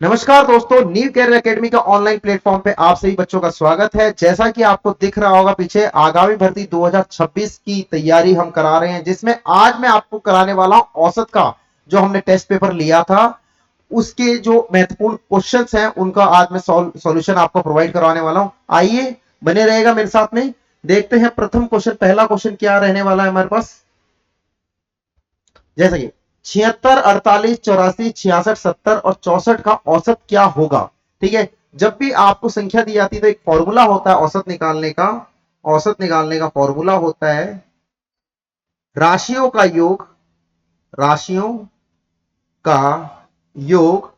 नमस्कार दोस्तों, new career academy का ऑनलाइन प्लेटफॉर्म पे आप सभी बच्चों का स्वागत है। जैसा कि आपको दिख रहा होगा पीछे, आगामी भर्ती 2026 की तैयारी हम करा रहे हैं, जिसमें आज मैं आपको कराने वाला हूं औसत का जो हमने टेस्ट पेपर लिया था उसके जो महत्वपूर्ण क्वेश्चंस हैं उनका आज मैं सॉल्यूशन आपको प्रोवाइड करवाने वाला हूं। आइए बने रहेगा मेरे साथ में। देखते हैं प्रथम क्वेश्चन, पहला क्वेश्चन क्या रहने वाला है हमारे पास। जैसा कि 76, 48, 84, 66, 70 और 64 का औसत क्या होगा। ठीक है, जब भी आपको संख्या दी जाती है तो एक फॉर्मूला होता है औसत निकालने का। औसत निकालने का फॉर्मूला होता है राशियों का योग, राशियों का योग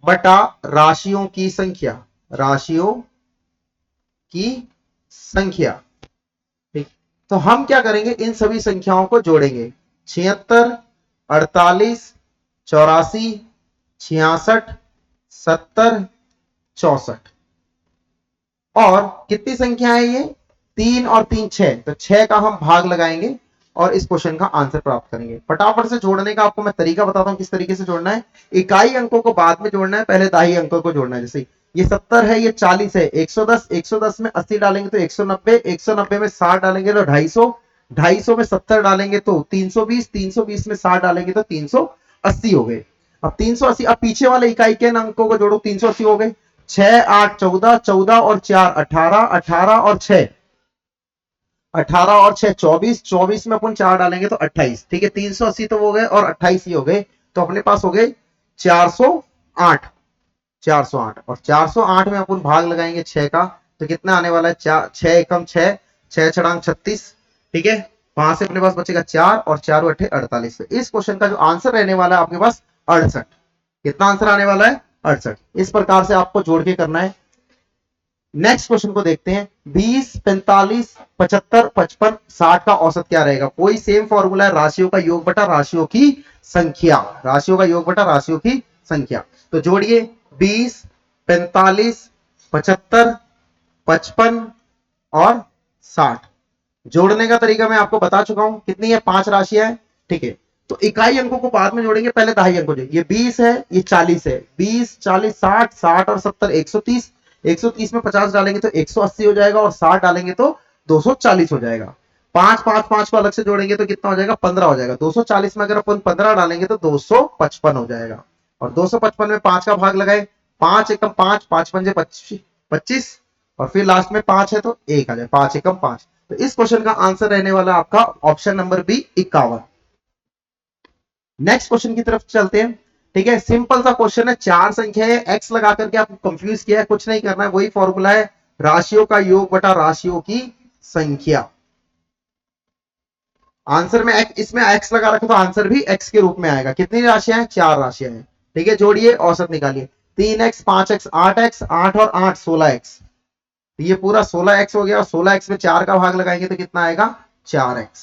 बटा राशियों की संख्या, राशियों की संख्या। ठीक, तो हम क्या करेंगे, इन सभी संख्याओं को जोड़ेंगे। 76, 48, 84, 66, 70, 64 और कितनी संख्या है ये, 3 और 3 6, तो 6 का हम भाग लगाएंगे और इस क्वेश्चन का आंसर प्राप्त करेंगे। फटाफट से जोड़ने का आपको मैं तरीका बताता हूं किस तरीके से जोड़ना है। इकाई अंकों को बाद में जोड़ना है, पहले दाही अंकों को जोड़ना है। जैसे ये 70 है, ये 40 है, 110, 110 में 80 डालेंगे तो 190, 190 में 60 डालेंगे तो 250, 250 में 70 डालेंगे तो 320, 320 में 60 डालेंगे तो 380 हो गए। अब 380, अब पीछे वाले इकाई के अंकों को जोड़ो, 380 हो गए। 6 8 14, 14 और 4 18, 18 और 6, 18 और 6 24, 24 में अपन 4 डालेंगे तो 28। ठीक है, 380 तो हो गए और 28 ही हो गए, तो अपने पास हो गए 408। 408 और 408 में अपन भाग लगाएंगे 6 का, तो कितना आने वाला है, 6 एकम 6, 6 छड़ांग 36। ठीक है, वहां से अपने पास बचेगा 4 और 4 अठे 48। इस क्वेश्चन का जो आंसर रहने वाला है आपके पास 68। कितना आंसर आने वाला है, 68। इस प्रकार से आपको जोड़ के करना है। नेक्स्ट क्वेश्चन को देखते हैं। 20, 45, 75, 55, 60 का औसत क्या रहेगा। कोई सेम फॉर्मूला है, राशियों का योग बटा राशियों की संख्या, राशियों का योग बटा राशियों की संख्या। तो जोड़िए 20, 45, 75, 55 और 60। जोड़ने का तरीका मैं आपको बता चुका हूं, कितनी है, 5 राशियां है। ठीक है, तो इकाई अंकों को बाद में जोड़ेंगे, पहले दहाई अंकों जोड़ेंगे। ये 20 है, ये 40 है, 20 40 60, 60 और 70 130, 130 में 50 डालेंगे तो 180 हो जाएगा और 60 डालेंगे तो 240 हो जाएगा। 5 5 5 को अलग से जोड़ेंगे तो कितना हो जाएगा, 15 हो जाएगा। 240 में अगर अपन 15 डालेंगे तो 255 हो जाएगा और 255 में 5 का भाग लगाए, 5 एकम 5, 5 पंजे 25 और फिर लास्ट में 5 है तो 1 आ जाए, 5 एकम 5। तो इस क्वेश्चन का आंसर रहने वाला आपका option number B 51। Next question की तरफ चलते हैं। ठीक है, सिंपल सा क्वेश्चन है, चार संख्या है, एक्स लगा करके आपको कंफ्यूज किया है, कुछ नहीं करना है, वही फॉर्मूला है, राशियों का योग बटा राशियों की संख्या। आंसर में इसमें एक्स लगा रखा तो आंसर भी एक्स के रूप में आएगा। कितनी राशियां हैं, चार राशियां हैं। ठीक है, जोड़िए औसत निकालिए। 3x 5x 8x, 8 और 8 16x, ये पूरा 16x हो गया और 16x में 4 का भाग लगाएंगे तो कितना आएगा, 4x।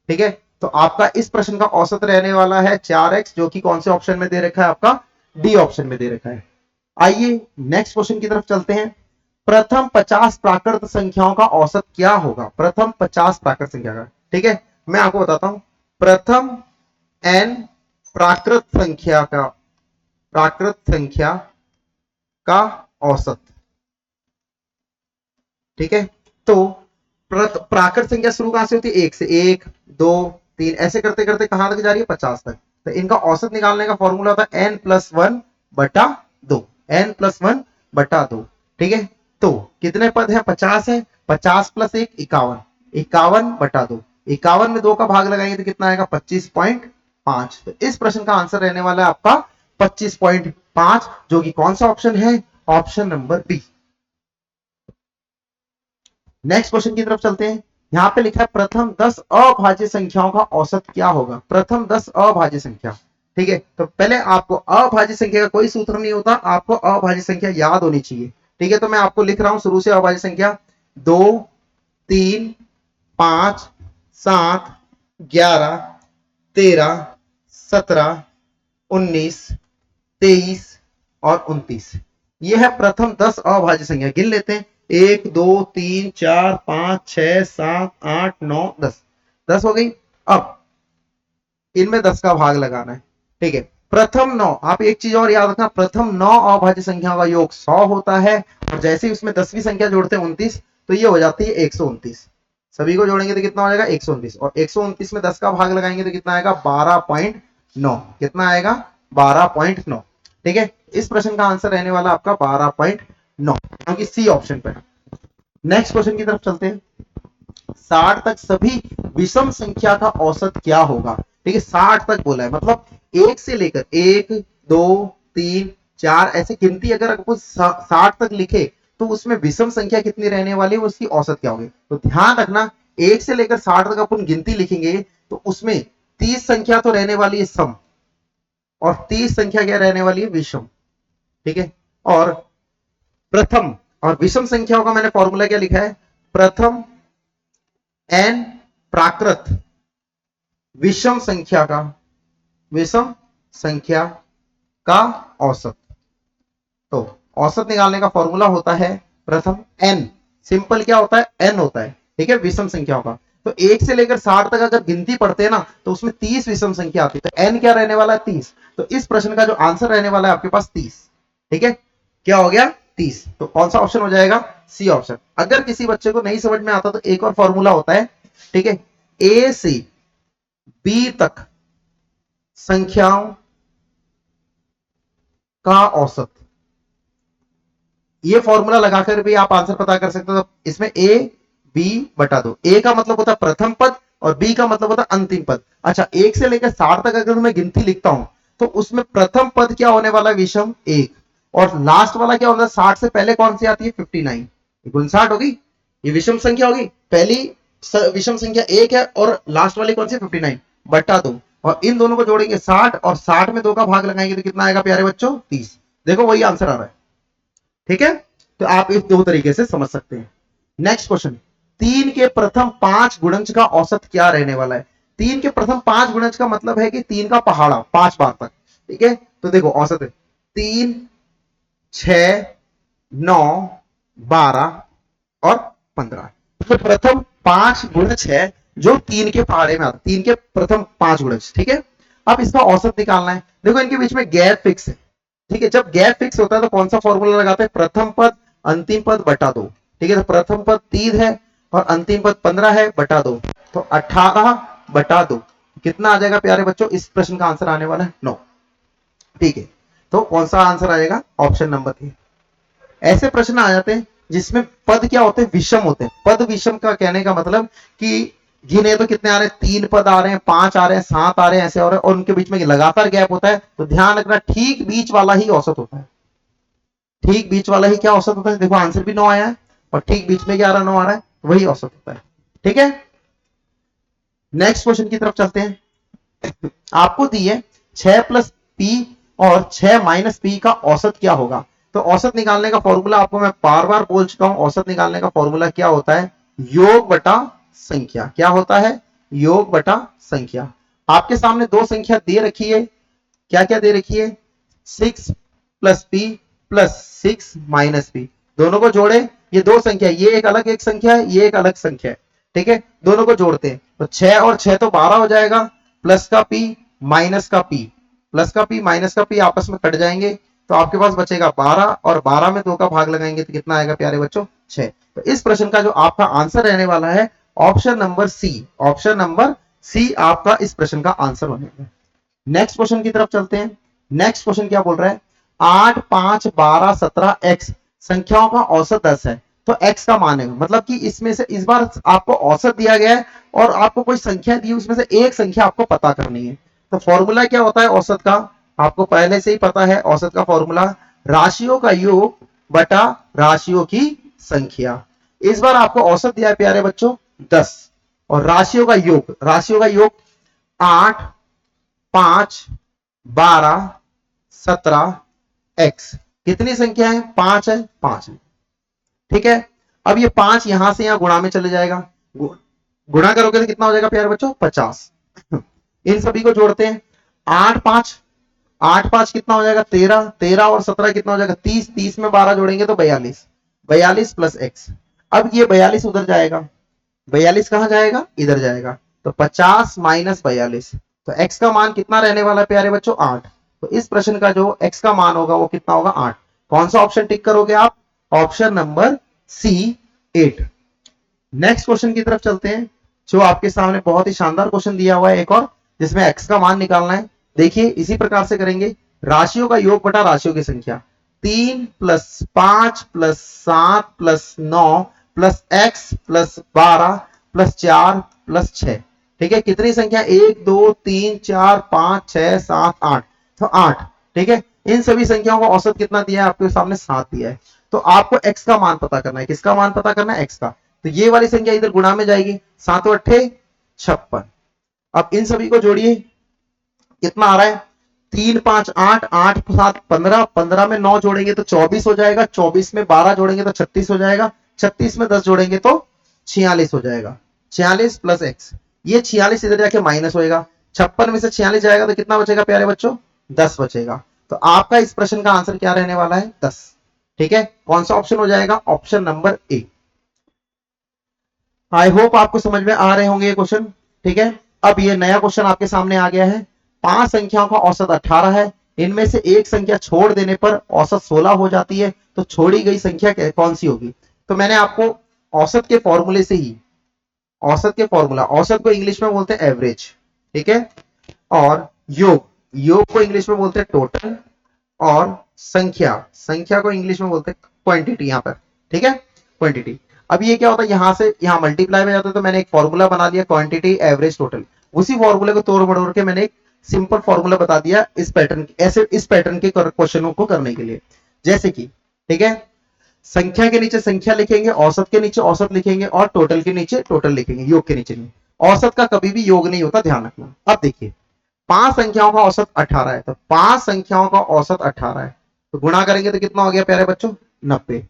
ठीक है, तो आपका इस प्रश्न का औसत रहने वाला है 4x, जो कि कौन से ऑप्शन में दे रखा है, आपका डी ऑप्शन में दे रखा है। आइए नेक्स्ट क्वेश्चन की तरफ चलते हैं। प्रथम 50 प्राकृत संख्याओं का औसत क्या होगा, प्रथम 50 प्राकृत संख्या का। ठीक है, मैं आपको बताता हूं, प्रथम n प्राकृत संख्या का, प्राकृत संख्या का औसत। ठीक है, तो प्राकृत संख्या शुरू कहां से होती है, एक से, एक दो तीन, ऐसे करते करते कहां तक जा रही है, 50 तक। तो इनका औसत निकालने का फॉर्मूला होता है n+1 बटा 2, n+1 बटा 2। ठीक है, तो कितने पद हैं, 50 है, 50 प्लस 1 51, 51 बटा 2, 51 में 2 का भाग लगाएंगे तो कितना आएगा, 25.5। तो इस प्रश्न का आंसर रहने वाला है आपका 25.5, जो कि कौन सा ऑप्शन है, option number B. Next question की तरफ चलते हैं। यहां पे लिखा है प्रथम 10 अभाज्य संख्याओं का औसत क्या होगा, प्रथम 10 अभाज्य संख्या। ठीक है, तो पहले आपको अभाज्य संख्या का कोई सूत्र नहीं होता, आपको अभाज्य संख्या याद होनी चाहिए। ठीक है, तो मैं आपको लिख रहा हूं शुरू से अभाज्य संख्या, 2 3 5 7 11 13 17 19 23 और 29। ये है प्रथम 10 अभाज्य संख्या। गिन लेते हैं, 1 2 3 4 5 6 7 8 9 10, 10 हो गई। अब इनमें 10 का भाग लगाना है। ठीक है, प्रथम 9, आप एक चीज और याद रखना, प्रथम 9 अभाज्य संख्याओं का योग 100 होता है, और जैसे ही उसमें 10वीं संख्या जोड़ते हैं 29, तो ये हो जाती है 129। सभी को जोड़ेंगे तो कितना हो जाएगा 129, और 129 में 10 का भाग लगाएंगे तो कितना आएगा 12.9। कितना आएगा 12.9। ठीक है, इस प्रश्न का आंसर रहने वाला आपका 12.9, क्योंकि सी ऑप्शन पे। नेक्स्ट क्वेश्चन की तरफ चलते हैं। 60 तक सभी विषम संख्या का औसत क्या होगा? ठीक है, 60 तक बोला है, मतलब एक से लेकर 1 2 3 4 ऐसे गिनती अगर आपको 60 तक लिखे तो उसमें विषम संख्या कितनी रहने वाली है, उसकी औसत क्या होगी? तो ध्यान रखना, 1 से लेकर 60 तक अपन गिनती लिखेंगे तो उसमें 30 संख्या तो रहने वाली है सम, और 30 संख्या क्या रहने वाली है विषम। ठीक है, और प्रथम और विषम संख्याओं का मैंने फॉर्मूला क्या लिखा है, प्रथम एन प्राकृत विषम संख्या का, विषम संख्या का औसत। तो औसत निकालने का फॉर्मूला होता है प्रथम एन, सिंपल क्या होता है एन होता है। ठीक है, विषम संख्याओं का। तो 1 से लेकर 60 तक अगर गिनती पढ़ते हैं ना तो उसमें 30 विषम संख्या आती है, तो एन क्या रहने वाला है 30। तो इस प्रश्न का जो आंसर रहने वाला है आपके पास 30। ठीक है, क्या हो गया 30। तो कौन सा ऑप्शन हो जाएगा, सी ऑप्शन। अगर किसी बच्चे को नहीं समझ में आता तो एक और फॉर्मूला होता है। ठीक है, ए से बी तक संख्याओं का औसत, ये फॉर्मूला लगाकर भी आप आंसर पता कर सकते हो। तो इसमें ए बी बटा दो, ए का मतलब होता है प्रथम पद और बी का मतलब होता है अंतिम पद। अच्छा, 1 से लेकर 60 तक अगर मैं गिनती लिखता हूं तो उसमें प्रथम पद क्या होने वाला है विषम 1, और लास्ट वाला क्या होता है 60 से पहले कौन सी आती है 59, 59 होगी, ये विषम संख्या होगी। पहली विषम संख्या 1 है और लास्ट वाली कौन सी 59, बटा दो, और इन दोनों को जोड़ेंगे 60, और 60 में 2 का भाग लगाएंगे तो कितना आएगा प्यारे बच्चों 30। देखो वही आंसर आ रहा है। ठीक है, तो आप इस दो तरीके से समझ सकते हैं। नेक्स्ट क्वेश्चन, 3 के प्रथम 5 गुणज का औसत क्या रहने वाला है? 3 के प्रथम 5 गुणज का मतलब है कि 3 का पहाड़ा 5 बार तक। ठीक है, तो देखो औसत है 3 6 9 12 और 15। तो प्रथम 5 गुणज है जो 3 के पहाड़े में आता है, 3 के प्रथम 5 गुणज। ठीक है, अब इसका औसत निकालना है। देखो इनके बीच में गैप फिक्स है। ठीक है, जब गैप फिक्स होता है तो कौन सा फॉर्मूला लगाते हैं, प्रथम पद अंतिम पद बटा दो। ठीक है, तो प्रथम पद 3 है और अंतिम पद 15 है, बटा दो, तो 18 बटा 2 कितना आ जाएगा प्यारे बच्चों, इस प्रश्न का आंसर आने वाला है 9। ठीक है, तो कौन सा आंसर आएगा, ऑप्शन नंबर ए। ऐसे प्रश्न आ जाते हैं जिसमें पद क्या होते हैं, विषम होते हैं। पद विषम का कहने का मतलब कि गिने तो कितने आ रहे हैं, 3 पद आ रहे हैं, 5 आ रहे हैं, 7 आ रहे हैं, ऐसे हो रहे हैं, और उनके बीच में लगातार गैप होता है। तो ध्यान रखना, ठीक बीच वाला ही औसत होता है। ठीक बीच वाला ही क्या औसत होता है, देखो आंसर भी 9 आया है, और ठीक बीच में क्या आ रहा है 9 आ रहा है, वही औसत होता है। ठीक है, नेक्स्ट क्वेश्चन की तरफ चलते हैं। आपको दिए 6 प्लस पी और 6 माइनस पी का औसत क्या होगा? तो औसत निकालने का फॉर्मूला आपको मैं बार बार बोल चुका हूं। औसत निकालने का फॉर्मूला क्या होता है, योग बटा संख्या। क्या होता है, योग बटा संख्या। आपके सामने दो संख्या दे रखी है, क्या क्या दे रखी है, 6 plus P plus 6 minus P. दोनों को जोड़े, ये दो संख्या, ये एक अलग एक संख्या है, ये एक अलग संख्या है। ठीक है, दोनों को जोड़ते हैं तो 6 और 6 तो 12 हो जाएगा, प्लस का पी माइनस का पी, प्लस का पी माइनस का पी आपस में कट जाएंगे, तो आपके पास बचेगा 12, और 12 में 2 का भाग लगाएंगे तो कितना आएगा प्यारे बच्चों 6। तो इस प्रश्न का जो आपका आंसर रहने वाला है option number C, option number C आपका इस प्रश्न का आंसर बनेगा। नेक्स्ट क्वेश्चन की तरफ चलते हैं। नेक्स्ट क्वेश्चन क्या बोल रहा है, 8 5 12 17 एक्स संख्याओं का औसत 10 है, तो x का मान है, मतलब कि इसमें से इस बार आपको औसत दिया गया है और आपको कोई संख्या दी, उसमें से एक संख्या आपको पता करनी है। तो फॉर्मूला क्या होता है औसत का, आपको पहले से ही पता है। औसत का फॉर्मूला राशियों का योग बटा राशियों की संख्या। इस बार आपको औसत दिया है प्यारे बच्चों 10, और राशियों का योग, राशियों का योग 8 5 12 17 एक्स। कितनी संख्या है, 5 है, 5 है। ठीक है, अब ये 5 यहां से यहां गुणा में चले जाएगा, गुणा करोगे तो कितना हो जाएगा प्यारे बच्चों 50। इन सभी को जोड़ते हैं, 8 5 8 5 कितना हो जाएगा 13, 13 और 17 कितना हो जाएगा 30, 30 में 12 जोड़ेंगे तो 42, 42 प्लस एक्स। अब ये 42 उधर जाएगा, 42 कहां जाएगा, इधर जाएगा, तो 50 माइनस 42, तो x का मान कितना रहने वाला है प्यारे बच्चों 8। तो इस प्रश्न का जो x का मान होगा वो कितना होगा 8। कौन सा ऑप्शन टिक करोगे आप? Option number C 8। Next question की तरफ चलते हैं, जो आपके सामने बहुत ही शानदार क्वेश्चन दिया हुआ है एक और, जिसमें x का मान निकालना है। देखिए इसी प्रकार से करेंगे, राशियों का योग बटा राशियों की संख्या, 3 plus 5 plus 7 plus 9 plus x plus 12 plus 4 plus 6। ठीक है, कितनी संख्या? 1 2 3 4 5 6 7 8, तो 8। ठीक है, इन सभी संख्याओं का औसत कितना दिया है आपके सामने? 7 दिया है। तो आपको x का मान पता करना है। किसका मान पता करना है? x का। तो ये वाली संख्या इधर गुणा में जाएगी, 7 अट्ठे 56। अब इन सभी को जोड़िए, कितना आ रहा है? 3 5 8 8 7 15, 15 में 9 जोड़ेंगे तो 24 हो जाएगा, 24 में 12 जोड़ेंगे तो 36 हो जाएगा, 36 में 10 जोड़ेंगे तो 46 हो जाएगा। 46 प्लस एक्स, ये 46 इधर जाके माइनस होएगा, 56 में से 46 जाएगा तो कितना बचेगा प्यारे बच्चों? 10 बचेगा। तो आपका इस प्रश्न का आंसर क्या रहने वाला है? 10। ठीक है, कौन सा ऑप्शन हो जाएगा? Option number A. I hope आपको समझ में आ रहे होंगे ये क्वेश्चन। ठीक है, अब ये नया क्वेश्चन आपके सामने आ गया है। 5 संख्याओं का औसत 18 है, इनमें से एक संख्या छोड़ देने पर औसत 16 हो जाती है, तो छोड़ी गई संख्या कौन सी होगी? तो मैंने आपको औसत के फॉर्मूले से ही, औसत के फॉर्मूला, औसत को इंग्लिश में बोलते हैं एवरेज, ठीक है, और योग, योग को इंग्लिश में बोलते हैं टोटल, और संख्या, संख्या को इंग्लिश में बोलते हैं क्वांटिटी यहां पर। ठीक है, क्वांटिटी। अब ये क्या होता है, यहां से यहां मल्टीप्लाई में जाता है, तो मैंने एक फॉर्मूला बना दिया क्वांटिटी एवरेज टोटल। उसी फॉर्मूले को तोड़ मड़ोड़ के मैंने एक सिंपल फॉर्मूला बता दिया इस पैटर्न, ऐसे इस पैटर्न के क्वेश्चनों को करने के लिए। जैसे कि, ठीक है, संख्या के नीचे संख्या लिखेंगे, औसत के नीचे औसत लिखेंगे, और टोटल के नीचे टोटल लिखेंगे, योग के नीचे नहीं। औसत का कभी भी योग नहीं होता, ध्यान रखना। अब देखिए, 5 संख्याओं का औसत 18 है, तो 5 संख्याओं का औसत 18 है, तो गुणा करेंगे तो कितना हो गया प्यारे बच्चों? 90।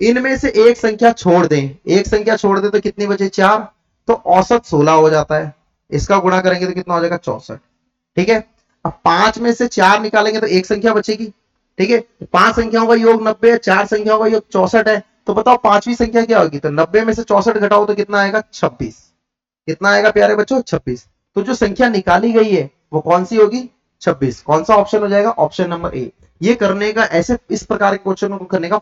इनमें से एक संख्या छोड़ दें, एक संख्या छोड़ दें तो कितनी बचे? 4, तो औसत 16 हो जाता है। इसका गुणा करेंगे तो कितना हो जाएगा? 64। ठीक है, अब 5 में से 4 निकालेंगे तो एक संख्या बचेगी। ठीक है, 5 संख्याओं का योग 90 है, 4 संख्याओं का योग 64 है, तो बताओ पांचवी संख्या क्या होगी? तो 90 में से 64 घटाओ तो कितना आएगा? 26। कितना आएगा प्यारे बच्चों? 26। तो जो संख्या निकाली गई है वो कौन सी होगी? 26। कौन सा ऑप्शन हो जाएगा? Option number A. ये करने का, ऐसे इस प्रकार के क्वेश्चनों को करने का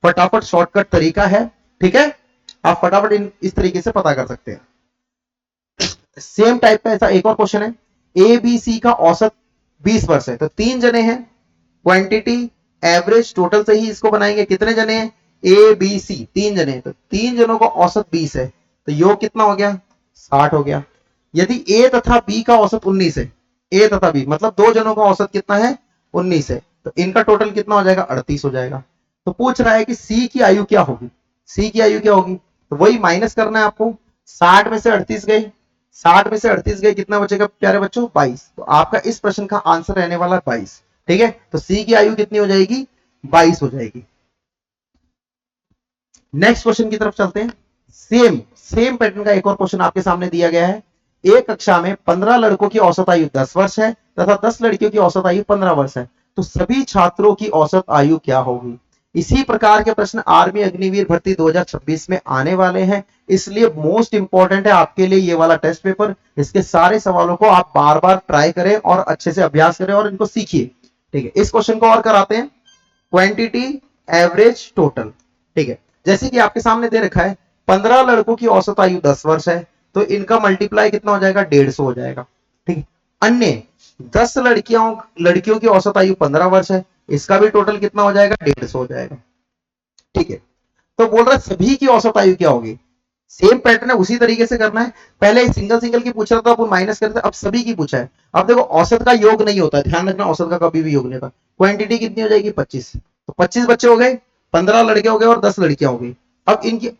फटाफट शॉर्टकट तरीका है। ठीक है, आप फटाफट इस तरीके से पता कर सकते हैं। सेम टाइप का ऐसा एक और क्वेश्चन है, ए बी सी का औसत 20 वर्ष है, तो 3 जने हैं, क्वांटिटी एवरेज टोटल से ही इसको बनाएंगे। कितने जने हैं? ए बी सी, 3 जने हैं, तो 3 जनों का औसत 20 है, तो योग कितना हो गया? 60 हो गया। यदि ए तथा बी का औसत 19 है, ए तथा बी मतलब 2 जनों का औसत कितना है? 19 है, तो इनका टोटल कितना हो जाएगा? 38 हो जाएगा। तो पूछ रहा है कि सी की आयु क्या होगी? सी की आयु क्या होगी? तो वही माइनस करना है आपको। 60 में से 38 गए, 60 में से 38 गए, कितना बचेगा प्यारे बच्चों? 22। तो आपका इस प्रश्न का आंसर रहने वाला 22। ठीक है, तो सी की आयु कितनी हो जाएगी? 22 हो जाएगी। नेक्स्ट क्वेश्चन की तरफ चलते हैं। सेम सेम पैटर्न का एक और क्वेश्चन आपके सामने दिया गया है। एक कक्षा में 15 लड़कों की औसत आयु 10 वर्ष है तथा 10 लड़कियों की औसत आयु 15 वर्ष है, तो सभी छात्रों की औसत आयु क्या होगी? इसी प्रकार के प्रश्न आर्मी अग्निवीर भर्ती 2026 में आने वाले हैं, इसलिए मोस्ट इंपॉर्टेंट है आपके लिए ये वाला टेस्ट पेपर। इसके सारे सवालों को आप बार बार ट्राई करें और अच्छे से अभ्यास करें और इनको सीखिए। ठीक है, इस क्वेश्चन को और कराते हैं, क्वांटिटी एवरेज टोटल। ठीक है, जैसे कि आपके सामने दे रखा है, 15 लड़कों की औसत आयु 10 वर्ष है, तो इनका मल्टीप्लाई कितना हो जाएगा? 150 हो जाएगा। ठीक है, अन्य 10 लड़कियों की औसत आयु 15 वर्ष है, इसका भी टोटल कितना हो जाएगा? 150 हो जाएगा। ठीक है, तो बोल रहा है सभी की औसत आयु क्या होगी? सेम पैटर्न है, उसी तरीके से करना है। पहले सिंगल सिंगल की पूछ रहा था, अपन माइनस करते, अब सभी की पूछा है। अब देखो औसत का योग नहीं होता, ध्यान रखना, औसत का कभी भी योग नहीं होता। क्वांटिटी कितनी हो जाएगी? 25, तो 25 बच्चे हो गए, 15 लड़के हो गए और 10 लड़कियां हो गई। अब इनकी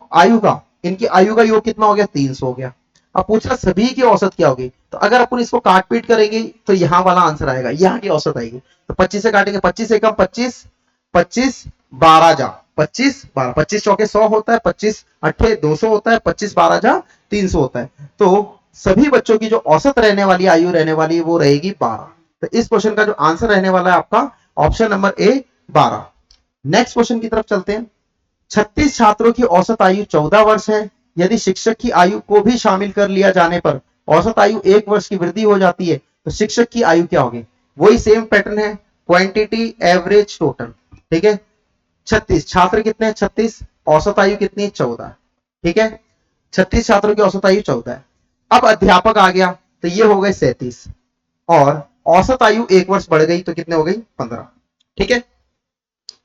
आयु का योग कितना हो गया? 300 हो गया। अब पूछ रहा सभी की औसत क्या होगी? तो अगर अपन इसको काट पीट करेंगे तो यहाँ वाला आंसर आएगा, यहाँ की औसत आएगी। तो 25 से काटेंगे, 25 से कम 25, 25 12 जा 25 12, 25 चौके 100 होता है, 25 अट्ठे 200 होता है, 25 12 जा 300 होता है। तो सभी बच्चों की जो औसत रहने वाली आयु रहने वाली है वो रहेगी 12। तो इस क्वेश्चन का जो आंसर रहने वाला है आपका option number A 12। Next question की तरफ चलते हैं। 36 छात्रों की औसत आयु 14 वर्ष है, यदि शिक्षक की आयु को भी शामिल कर लिया जाने पर औसत आयु 1 वर्ष की वृद्धि हो जाती है, तो शिक्षक की आयु क्या होगी? वही सेम पैटर्न है, क्वांटिटी एवरेज टोटल, ठीक है। 36 छात्र कितने हैं, 36, औसत आयु कितनी है, 14, ठीक है। 36 छात्रों की औसत आयु 14 है। अब अध्यापक आ गया तो ये हो गए 37, और औसत आयु 1 वर्ष बढ़ गई तो कितने हो गई, 15, ठीक है।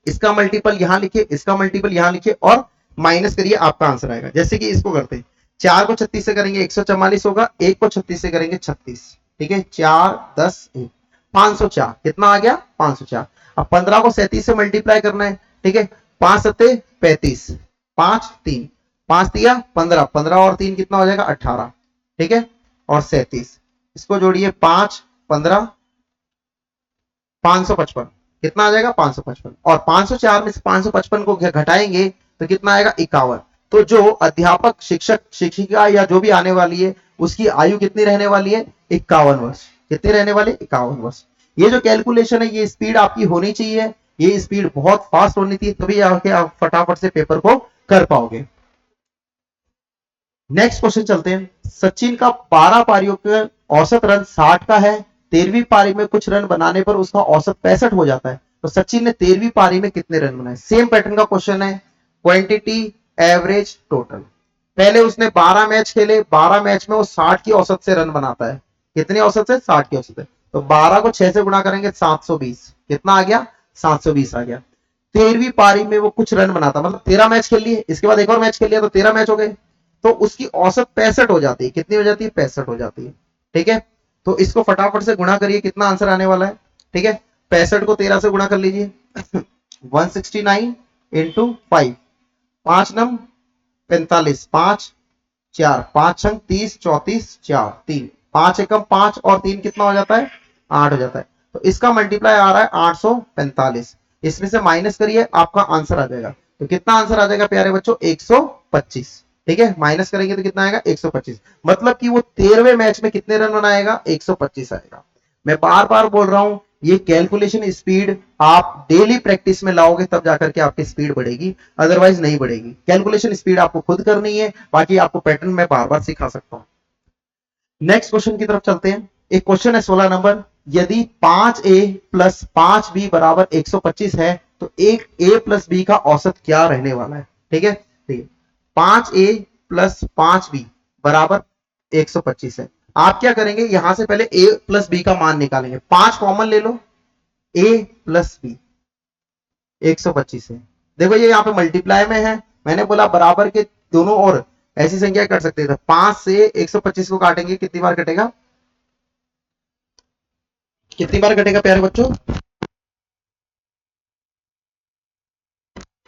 इसका मल्टीपल यहां लिखिए, इसका मल्टीपल यहां लिखिए और माइनस करिए, आपका आंसर आएगा। जैसे कि इसको करते हैं, 4 को 36 से करेंगे 144 होगा, 1 को 36 से करेंगे 36, ठीक है। 4 10 1 504, कितना आ गया, 504। अब 15 को 37 से मल्टीप्लाई करना है, ठीक है। 5 सत्ते 35, 5 3, 5 दिया 15, 15 और 3 कितना हो जाएगा, 18, ठीक है। और 37, इसको जोड़िए, 5 15 555, कितना आ जाएगा, 555। और 504 में से 555 को घटाएंगे तो कितना आएगा, 51। तो जो अध्यापक शिक्षक शिक्षिका या जो भी आने वाली है उसकी आयु कितनी रहने वाली है, 51 वर्ष। कितनी रहने वाली, 51 वर्ष। ये जो कैलकुलेशन है, ये स्पीड आपकी होनी चाहिए, ये स्पीड बहुत फास्ट होनी चाहिए, तभी आके आप फटाफट से पेपर को कर पाओगे। नेक्स्ट क्वेश्चन चलते हैं। सचिन का 12 पारियों का औसत रन 60 का है, 13वीं पारी में कुछ रन बनाने पर उसका औसत 65 हो जाता है, तो सचिन ने 13वीं पारी में कितने रन बनाए। सेम पैटर्न का क्वेश्चन है, क्वांटिटी एवरेज टोटल। पहले उसने 12 मैच खेले, 12 मैच में वो 60 की औसत से रन बनाता है। कितनी औसत से, 60 की औसत से। तो 12 को 6 से गुणा करेंगे, 720, कितना आ गया, 720 आ गया। 13वीं पारी में वो कुछ रन बनाता, मतलब 13 मैच खेल लिए, इसके बाद एक और मैच खेल लिया तो 13 मैच हो गए, तो उसकी औसत 65 हो जाती है। कितनी हो जाती है, 65 हो जाती है, ठीक है। तो इसको फटाफट से गुणा करिए, कितना आंसर आने वाला है, ठीक है। 65 को 13 से गुणा कर लीजिए, 169 इंटू 5, 5 नम 45, 5 4, 5 छंग 30, 34 4 3, 5 एकम 5 और 3 कितना हो जाता है, 8 हो जाता है। तो इसका मल्टीप्लाई आ रहा है 845, इसमें से माइनस करिए, आपका आंसर आ जाएगा। तो कितना आंसर आ जाएगा प्यारे बच्चों, 125, ठीक है। माइनस करेंगे तो कितना आएगा, 125। मतलब कि वो 13वें मैच में कितने रन बनाएगा, 125 आएगा। मैं बार बार बोल रहा हूं, ये कैलकुलेशन स्पीड आप डेली प्रैक्टिस में लाओगे तब जाकर के आपकी स्पीड बढ़ेगी, अदरवाइज नहीं बढ़ेगी। कैलकुलेशन स्पीड आपको खुद करनी है, बाकी आपको पैटर्न मैं बार बार सिखा सकता हूं। नेक्स्ट क्वेश्चन की तरफ चलते हैं। एक क्वेश्चन है 16 नंबर, यदि 5a प्लस 5b बराबर 125 है तो एक a प्लस b का औसत क्या रहने वाला है, ठीक है। ठीक है, 5a प्लस 5b बराबर 125 है। आप क्या करेंगे, यहां से पहले a प्लस b का मान निकालेंगे, 5 कॉमन ले लो, a प्लस b 125 है। देखो ये यहाँ पे मल्टीप्लाई में है, मैंने बोला बराबर के दोनों ओर ऐसी संख्या कर सकते थे। 5 से 125 को काटेंगे, कितनी बार कटेगा, कितनी बार कटेगा प्यारे बच्चों,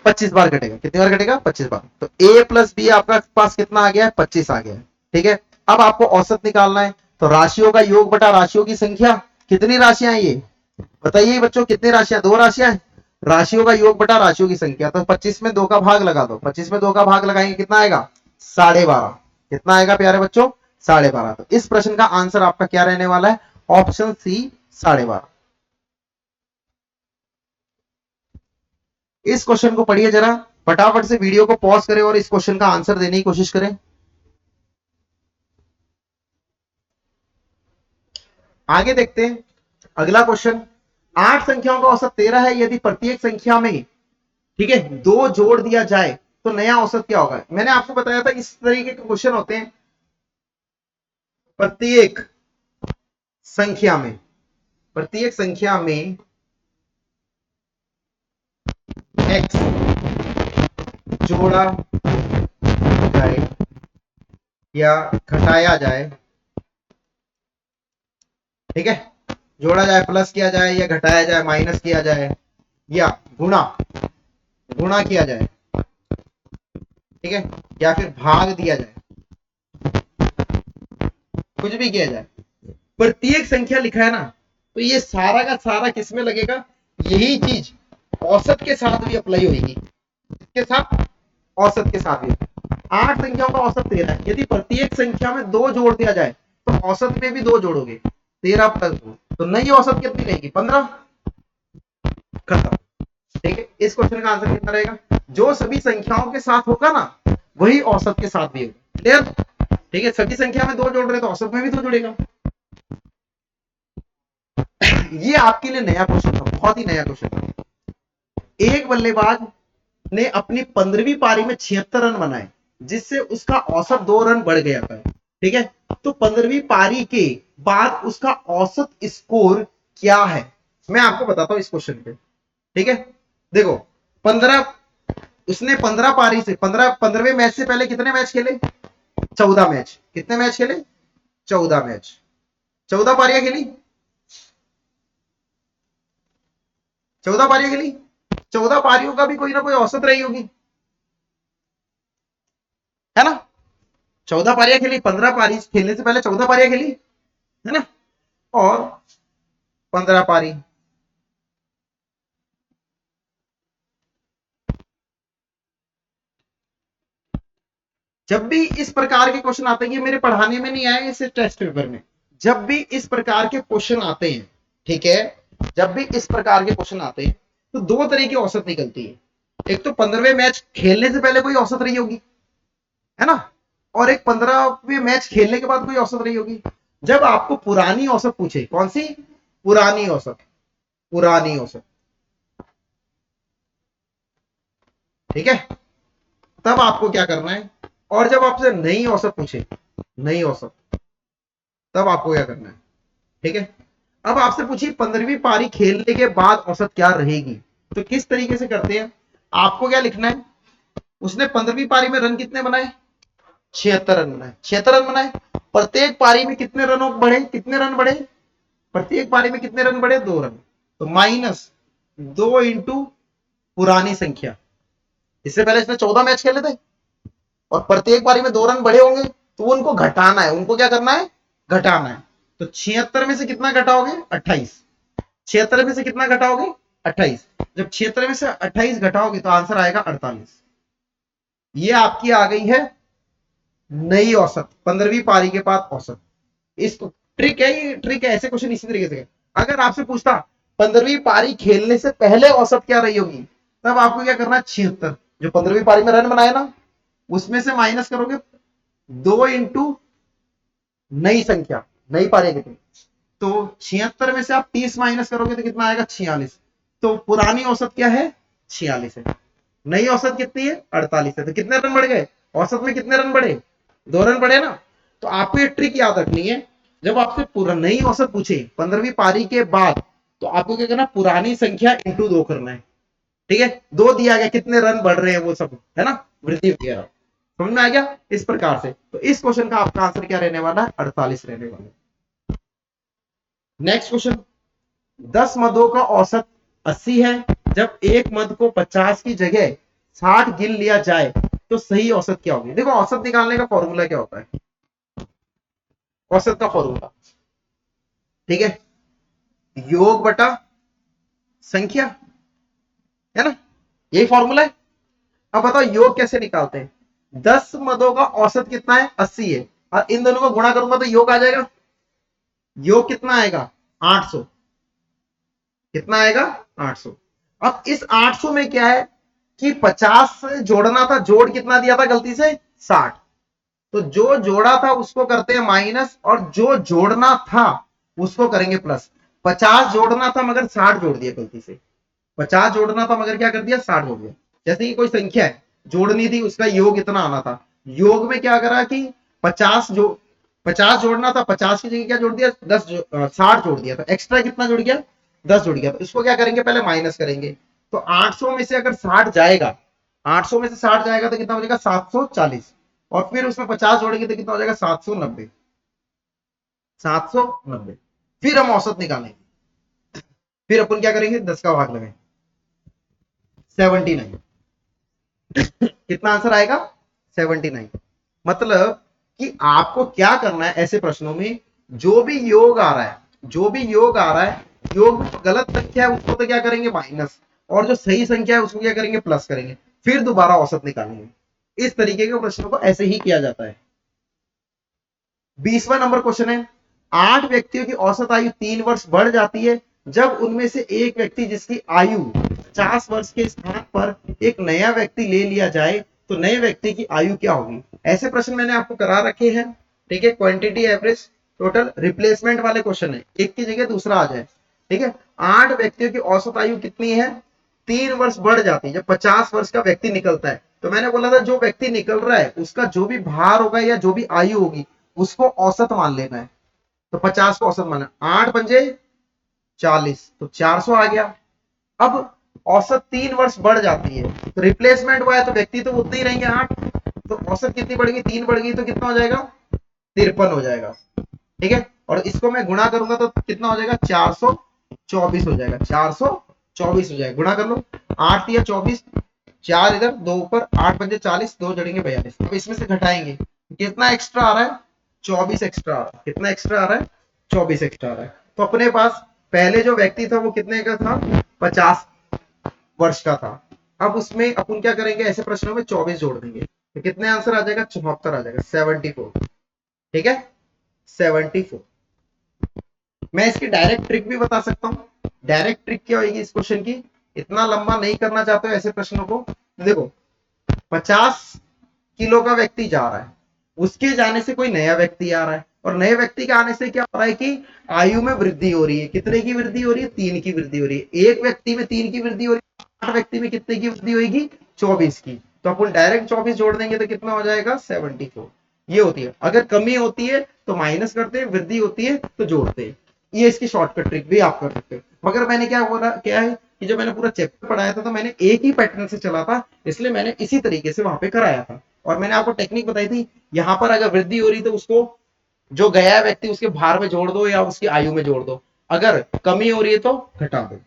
25 बार कटेगा। कितनी बार कटेगा, 25 बार। तो a प्लस बी आपका पास कितना आ गया है, 25 आ गया है, ठीक है। अब आपको औसत निकालना है, तो राशियों का योग बटा राशियों की संख्या। कितनी राशियां हैं ये, बताइए बच्चों, कितनी राशियां, दो राशियां हैं। राशियों का योग बटा राशियों की संख्या, तो 25 में 2 का भाग लगा दो, 25 में 2 का भाग लगाएंगे कितना आएगा, 12.5। कितना आएगा प्यारे बच्चों, 12.5। तो इस प्रश्न का आंसर आपका क्या रहने वाला है, ऑप्शन सी 12.5। इस क्वेश्चन को पढ़िए जरा, फटाफट से वीडियो को पॉज करें और इस क्वेश्चन का आंसर देने की कोशिश करें। आगे देखते हैं अगला क्वेश्चन। 8 संख्याओं का औसत 13 है, यदि प्रत्येक संख्या में, ठीक है, 2 जोड़ दिया जाए तो नया औसत क्या होगा। मैंने आपको बताया था इस तरीके के क्वेश्चन होते हैं, प्रत्येक संख्या में, प्रत्येक संख्या में x जोड़ा जाए या घटाया जाए, ठीक है, जोड़ा जाए, प्लस किया जाए या घटाया जाए, माइनस किया जाए या गुणा गुणा किया जाए, ठीक है, या फिर भाग दिया जाए, कुछ भी किया जाए, प्रत्येक संख्या लिखा है ना, तो ये सारा का सारा किसमें लगेगा, यही चीज औसत के साथ भी अप्लाई होगी, इसके साथ, औसत के साथ भी। 8 संख्याओं का औसत 13 है, यदि प्रत्येक संख्या में 2 जोड़ दिया जाए तो औसत में भी 2 जोड़ोगे, 13 प्लस 2, तो नई औसत कितनी रहेगी, 15। खत्म, ठीक है। इस क्वेश्चन का आंसर कितना रहेगा, जो सभी संख्याओं के साथ होगा ना वही औसत के साथ भी होगा, क्लियर, ठीक है। सभी संख्या में 2 जोड़ रहे तो औसत में भी 2 जुड़ेगा। ये आपके लिए नया क्वेश्चन था, बहुत ही नया क्वेश्चन था। एक बल्लेबाज ने अपनी 15वीं पारी में 76 रन बनाए, जिससे उसका औसत 2 रन बढ़ गया था। ठीक है, तो 15वीं पारी के बाद उसका औसत स्कोर क्या है, मैं आपको बताता हूं इस क्वेश्चन पे। ठीक है, देखो 15, उसने 15 पारी से 15वें मैच से पहले कितने मैच खेले, 14 मैच। कितने मैच खेले, 14 मैच, 14 पारियां खेली, 14 पारियां खेली। 14 पारियों का भी कोई ना कोई औसत रही होगी, है ना। 14 पारियां खेली, 15 पारी खेलने से पहले 14 पारियां खेली, है ना। और 15 पारी, जब भी इस प्रकार के क्वेश्चन आते हैं, ये मेरे पढ़ाने में नहीं आए, इसे टेस्ट पेपर में, जब भी इस प्रकार के क्वेश्चन आते हैं, ठीक है, जब भी इस प्रकार के क्वेश्चन आते हैं, तो दो तरह की औसत निकलती है। एक तो 15वें मैच खेलने से पहले कोई औसत रही होगी, है ना, और एक 15वें मैच खेलने के बाद कोई औसत रही होगी। जब आपको पुरानी औसत पूछे, कौन सी, पुरानी औसत, पुरानी औसत, ठीक है, तब आपको क्या करना है। और जब आपसे नई औसत पूछे, नई औसत, तब आपको क्या करना है। ठीक है, अब आपसे पूछिए 15वीं पारी खेलने के बाद औसत क्या रहेगी, तो किस तरीके से करते हैं, आपको क्या लिखना है। उसने 15वीं पारी में रन कितने बनाए, 76 रन बनाए, 76 रन बनाए। प्रत्येक पारी में कितने रनों बढ़े, कितने रन बढ़े, प्रत्येक पारी में कितने रन बढ़े, 2 रन। तो माइनस 2 इंटू पुरानी संख्या, इससे पहले इसने 14 मैच खेले थे और प्रत्येक पारी में 2 रन बढ़े होंगे, तो उनको घटाना है, उनको क्या करना है, घटाना है। तो 76 में से कितना घटाओगे, 28, 76 में से कितना घटाओगे, 28। जब 76 में से 28 घटाओगे तो आंसर आएगा 48। ये आपकी आ गई है नई औसत, 15वीं पारी के बाद औसत। इसको ट्रिक है, ये ट्रिक है, ऐसे क्वेश्चन इसी तरीके से। अगर आपसे पूछता 15वीं पारी खेलने से पहले औसत क्या रही होगी, तब आपको क्या करना है, 76, जो 15वीं पारी में रन बनाए ना, उसमें से माइनस करोगे 2 इंटू नई संख्या, नई पारी कितनी, तो 76 में से आप 30 माइनस करोगे तो कितना आएगा, 46। तो पुरानी औसत क्या है, 46 है। नई औसत कितनी है, 48 है। तो कितने रन बढ़ गए, औसत में कितने रन बढ़े, 2 रन बढ़े ना। तो आपको ये ट्रिक याद रखनी है, जब आपसे पूरा नई औसत पूछे 15वीं पारी के बाद, तो आपको क्या करना, पुरानी संख्या इंटू 2 करना है। ठीक है, 2 दिया गया, कितने रन बढ़ रहे हैं वो सब, है ना, वृद्धि वगैरह, समझ में आ गया। इस प्रकार से तो इस क्वेश्चन का आपका आंसर क्या रहने वाला है, 48 रहने वाला है। नेक्स्ट क्वेश्चन, 10 मदों का औसत 80 है, जब एक मद को 50 की जगह 60 गिन लिया जाए तो सही औसत क्या होगी। देखो औसत निकालने का फॉर्मूला क्या होता है, औसत का फॉर्मूला, ठीक है, योग बटा संख्या, है ना, यही फॉर्मूला है। अब बताओ योग कैसे निकालते हैं। 10 मदों का औसत कितना है, 80 है, और इन दोनों को गुणा करूंगा तो योग आ जाएगा। योग कितना आएगा, 800, कितना आएगा, 800। अब इस 800 में क्या है कि 50 से जोड़ना था, जोड़ कितना दिया था गलती से, 60। तो जो जोड़ा था उसको करते हैं माइनस, और जो जोड़ना था उसको करेंगे प्लस। 50 जोड़ना था मगर 60 जोड़ दिया गलती से, 50 जोड़ना था मगर क्या कर दिया, 60 जोड़ दिया। जैसे कि कोई संख्या है जोड़नी थी, उसका योग इतना आना था, योग में क्या करा कि 50 जो 50 जोड़ना था, 50 की जगह क्या जोड़ दिया, 60 जोड़ दिया, तो एक्स्ट्रा कितना जुड़ गया, 10 जुड़ गया। तो इसको क्या करेंगे, पहले माइनस करेंगे। तो 800 में से अगर 60 जाएगा, 800 में से 60 जाएगा तो कितना हो जाएगा, 740, और फिर उसमें 50 जोड़ेंगे तो कितना हो जाएगा, 790, 790। फिर हम औसत निकालेंगे, फिर अपन क्या करेंगे, 10 का भाग लगाएंगे, 79। कितना आंसर आएगा, 79। मतलब कि आपको क्या करना है ऐसे प्रश्नों में, जो भी योग आ रहा है, जो भी योग आ रहा है, योग में गलत संख्या है उसको तो क्या करेंगे, माइनस, और जो सही संख्या है उसको क्या करेंगे, प्लस करेंगे, फिर दोबारा औसत निकालेंगे। इस तरीके के प्रश्नों को ऐसे ही किया जाता है। 20वां नंबर क्वेश्चन है, 8 व्यक्तियों की औसत आयु 3 वर्ष बढ़ जाती है, जब उनमें से एक व्यक्ति जिसकी आयु 50 वर्ष के स्थान पर एक नया व्यक्ति ले लिया जाए तो नए व्यक्ति की आयु क्या होगी। ऐसे प्रश्न मैंने आपको करा रखे हैं, ठीक है, क्वांटिटी एवरेज, टोटल रिप्लेसमेंट वाले क्वेश्चन है, एक की जगह दूसरा आ जाए, ठीक है। 8 व्यक्तियों की औसत आयु कितनी है, 3 वर्ष बढ़ जाती है जब 50 वर्ष का व्यक्ति निकलता है। तो मैंने बोला था जो व्यक्ति निकल रहा है उसका जो भी भार होगा या जो भी आयु होगी उसको औसत मान लेना है। तो 50 को औसत माना, 8 पंजे 40, तो 400 आ गया। अब औसत 3 वर्ष बढ़ जाती है, तो रिप्लेसमेंट हुआ है तो व्यक्ति तो उतने ही रहेंगे 8, तो औसत कितनी बढ़ गई, 3 बढ़ गई, तो कितना हो जाएगा, 53 हो जाएगा, ठीक है। और इसको मैं गुणा करूंगा तो कितना हो जाएगा, 424 हो जाएगा, 424 हो जाएगा, गुणा कर लो, 8 या 24, 4 इधर, 2 ऊपर, 8 पंजे 40, 2 जड़ेंगे 42। अब इसमें से घटाएंगे, कितना एक्स्ट्रा आ रहा है, 24 एक्स्ट्रा आ रहा है। कितना एक्स्ट्रा आ रहा है, 24 एक्स्ट्रा आ रहा है। तो अपने पास पहले जो व्यक्ति था वो कितने का था, 50 वर्ष का था। अब उसमें अपन क्या करेंगे, ऐसे प्रश्नों में 24 जोड़ देंगे, तो कितने आंसर आ जाएगा, 74 आ जाएगा, 74, ठीक है, 74। मैं इसकी डायरेक्ट ट्रिक भी बता सकता हूं। डायरेक्ट ट्रिक क्या होगी इस क्वेश्चन की, इतना लंबा नहीं करना चाहते हो ऐसे प्रश्नों को, देखो 50 किलो का व्यक्ति जा रहा है, उसके जाने से कोई नया व्यक्ति आ रहा है, और नए व्यक्ति के आने से क्या हो रहा है कि आयु में वृद्धि हो रही है। कितने की वृद्धि हो रही है, 3 की वृद्धि हो रही है। एक व्यक्ति में 3 की वृद्धि हो रही है, 8 व्यक्ति में कितने की वृद्धि होगी, 24 की। तो अपन डायरेक्ट 24 जोड़ देंगे तो कितना हो जाएगा, 74। ये होती है, अगर कमी होती है तो माइनस करते हैं, वृद्धि होती है तो जोड़ते हैं। ये इसकी शॉर्टकट ट्रिक भी आप कर सकते हो। मगर मैंने क्या बोला, क्या है कि जब मैंने पूरा चैप्टर पढ़ाया था तो मैंने एक ही पैटर्न से चला था, इसलिए मैंने इसी तरीके से वहां पे कराया था। और मैंने आपको टेक्निक बताई थी, यहां पर अगर वृद्धि हो रही तो उसको जो गया व्यक्ति उसके भार में जोड़ दो या उसकी आयु में जोड़ दो, अगर कमी हो रही है तो घटा दो।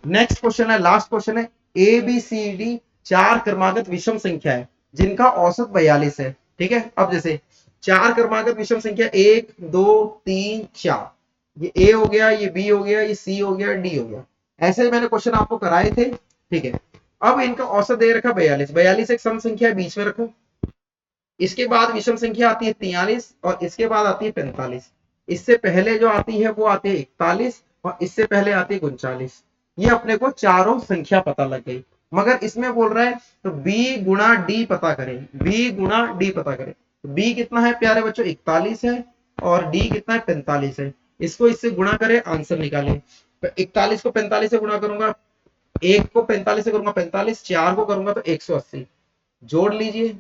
नेक्स्ट क्वेश्चन है, लास्ट क्वेश्चन है, ए बी सी डी 4 क्रमागत विषम संख्या है जिनका औसत 42 है, ठीक है। अब जैसे 4 क्रमागत विषम संख्या 1 2 3 4, ये ए हो गया, ये बी हो गया, ये सी हो गया, डी हो गया, ऐसे मैंने क्वेश्चन आपको कराए थे, ठीक है। अब इनका औसत दे रखा 42, 42 एक सम संख्या बीच में रखो, इसके बाद विषम संख्या आती है 43 और इसके बाद आती है 45, इससे पहले जो आती है वो आती है 41 और इससे पहले आती है 39। ये अपने को चारों संख्या पता लग गई। मगर इसमें बोल रहा है तो b गुणा डी पता करें, b गुणा डी पता करें। तो b कितना है प्यारे बच्चों, 41 है, और d कितना है, 45 है। इसको इससे गुणा करें, आंसर निकालें। 41 को 45 से गुणा करूंगा, 1 को 45 से करूंगा 45, 4 को करूंगा तो 180, जोड़ लीजिए,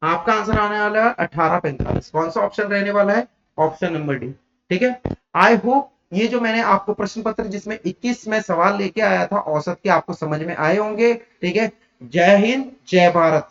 आपका आंसर आने वाला है 1845। कौन सा ऑप्शन रहने वाला है, ऑप्शन नंबर डी, ठीक है। आई होप ये जो मैंने आपको प्रश्न पत्र जिसमें 21 में सवाल लेके आया था औसत के, आपको समझ में आए होंगे, ठीक है। जय हिंद, जय भारत।